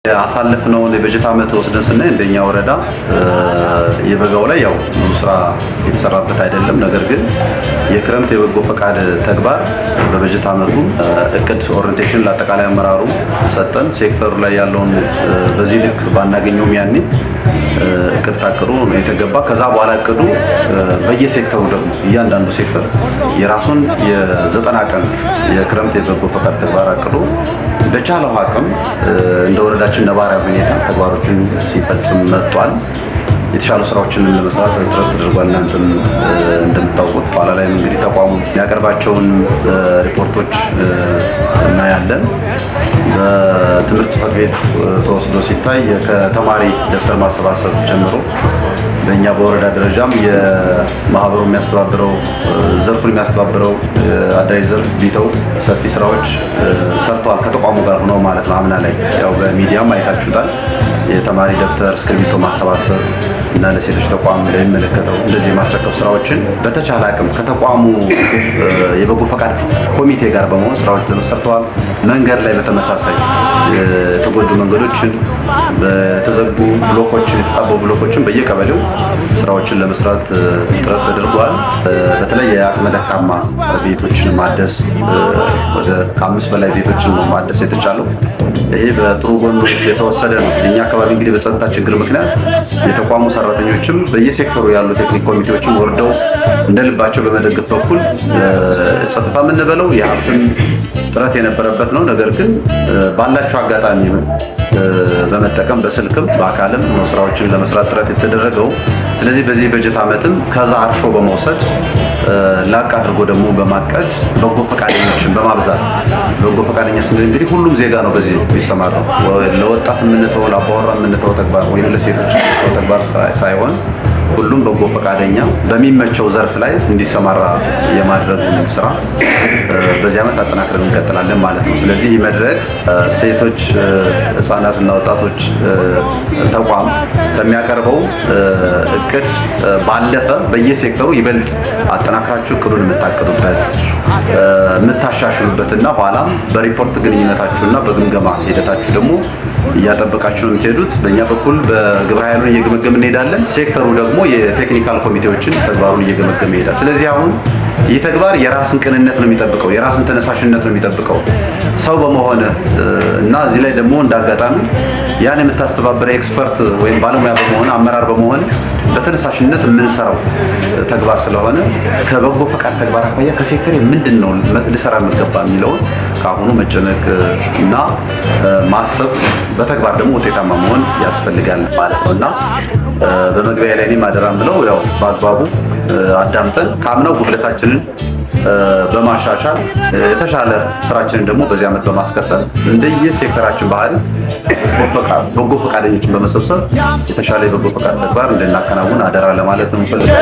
ያሳለፍነው የበጀት ዓመት ወስደን ስናይ እንደኛ ወረዳ የበጋው ላይ ያው ብዙ ስራ የተሰራበት አይደለም። ነገር ግን የክረምት የበጎ ፈቃድ ተግባር በበጀት ዓመቱ እቅድ ኦሪንቴሽን ለአጠቃላይ አመራሩ ሰጠን። ሴክተሩ ላይ ያለውን በዚህ ልክ ባናገኘውም ያኔ እቅድ ታቅዶ ነው የተገባ። ከዛ በኋላ እቅዱ በየሴክተሩ ደግሞ እያንዳንዱ ሴክተር የራሱን የ90 ቀን የክረምት የበጎ ፈቃድ ተግባር አቅዶ በቻለው አቅም እንደ ወረዳችን ነባራዊ ሁኔታ ተግባሮችን ሲፈጽም መጥቷል። የተሻሉ ስራዎችን ለመስራት ጥረት ተደርጓል። እናንተም እንደምታውቁት ኋላ ላይ እንግዲህ ተቋሙ ያቀርባቸውን ሪፖርቶች እናያለን። በትምህርት ጽሕፈት ቤት ተወስዶ ሲታይ ከተማሪ ደብተር ማሰባሰብ ጀምሮ በእኛ በወረዳ ደረጃም የማህበሩ የሚያስተባብረው ዘርፉን የሚያስተባብረው አዳይ ዘርፍ ቢተው ሰፊ ስራዎች ሰርተዋል ከተቋሙ ጋር ሆነው ማለት ነው። አምና ላይ ያው በሚዲያም አይታችሁታል። የተማሪ ደብተር እስክሪብቶ ማሰባሰብ እና ለሴቶች ተቋም ለሚመለከተው እንደዚህ የማስረከብ ስራዎችን በተቻለ አቅም ከተቋሙ የበጎ ፈቃድ ኮሚቴ ጋር በመሆን ስራዎች ተሰርተዋል። መንገድ ላይ በተመሳሳይ የተጎዱ መንገዶችን በተዘጉ ብሎኮችን የተጣበቡ ብሎኮችን በየቀበሌው ስራዎችን ለመስራት ጥረት ተደርጓል። በተለይ የአቅመ ደካማ ቤቶችን ማደስ ወደ 5 በላይ ቤቶችን ነው ማደስ የተቻለው። ይሄ በጥሩ ጎኑ የተወሰደ ነው። የኛ አካባቢ እንግዲህ በጸጥታ ችግር ምክንያት የተቋሙ ሰራተኞችም በየሴክተሩ ያሉ ቴክኒክ ኮሚቴዎችም ወርደው እንደልባቸው በመደገፍ በኩል ጸጥታ የምንበለው የሀብትን ጥረት የነበረበት ነው። ነገር ግን ባላቸው አጋጣሚ በመጠቀም በስልክም በአካልም ስራዎችን ለመስራት ጥረት የተደረገው። ስለዚህ በዚህ በጀት ዓመትም ከዛ አርሾ በመውሰድ ላቅ አድርጎ ደግሞ በማቀድ በጎ ፈቃደኞችን በማብዛት በጎ ፈቃደኛ ስንል እንግዲህ ሁሉም ዜጋ ነው በዚህ የሚሰማራው። ለወጣት የምንተው ለአባወራ የምንተው ተግባር ወይም ለሴቶች የምንተው ተግባር ሳይሆን ሁሉም በጎ ፈቃደኛ በሚመቸው ዘርፍ ላይ እንዲሰማራ የማድረግ ስራ በዚህ ዓመት አጠናክረን እንቀጥላለን ማለት ነው። ስለዚህ ይህ መድረክ ሴቶች ህፃናትና ወጣቶች ተቋም ከሚያቀርበው እቅድ ባለፈ በየሴክተሩ ይበልጥ አጠናክራችሁ እቅዱን የምታቅዱበት የምታሻሽሉበትና ኋላም በሪፖርት ግንኙነታችሁና በግምገማ ሂደታችሁ ደግሞ እያጠበቃችሁ ነው የምትሄዱት። በእኛ በኩል በግብረ ኃይሉን እየገመገምን እንሄዳለን። ሴክተሩ ደግሞ የቴክኒካል ኮሚቴዎችን ተግባሩን እየገመገመ ይሄዳል። ስለዚህ አሁን ይህ ተግባር የራስን ቅንነት ነው የሚጠብቀው፣ የራስን ተነሳሽነት ነው የሚጠብቀው ሰው በመሆነ እና እዚህ ላይ ደግሞ እንዳጋጣሚ ያን የምታስተባበረ ኤክስፐርት ወይም ባለሙያ በመሆነ አመራር በመሆነ በተነሳሽነት የምንሰራው ተግባር ስለሆነ ከበጎ ፈቃድ ተግባር አኳያ ከሴክተር ምንድን ነው ልሰራ የምገባ የሚለውን ከአሁኑ መጨነቅ እና ማሰብ በተግባር ደግሞ ውጤታማ መሆን ያስፈልጋል ማለት ነው። እና በመግቢያ ላይ እኔም አደራ ብለው ያው በአግባቡ አዳምጠን ካምነው ጉድለታችንን በማሻሻል የተሻለ ስራችንን ደግሞ በዚህ ዓመት በማስቀጠል እንደየሴክተራችን ባህል በጎ ፈቃደኞችን በመሰብሰብ የተሻለ የበጎ ፈቃድ ተግባር እንድናከናውን አደራ ለማለት ነው የምፈልገው።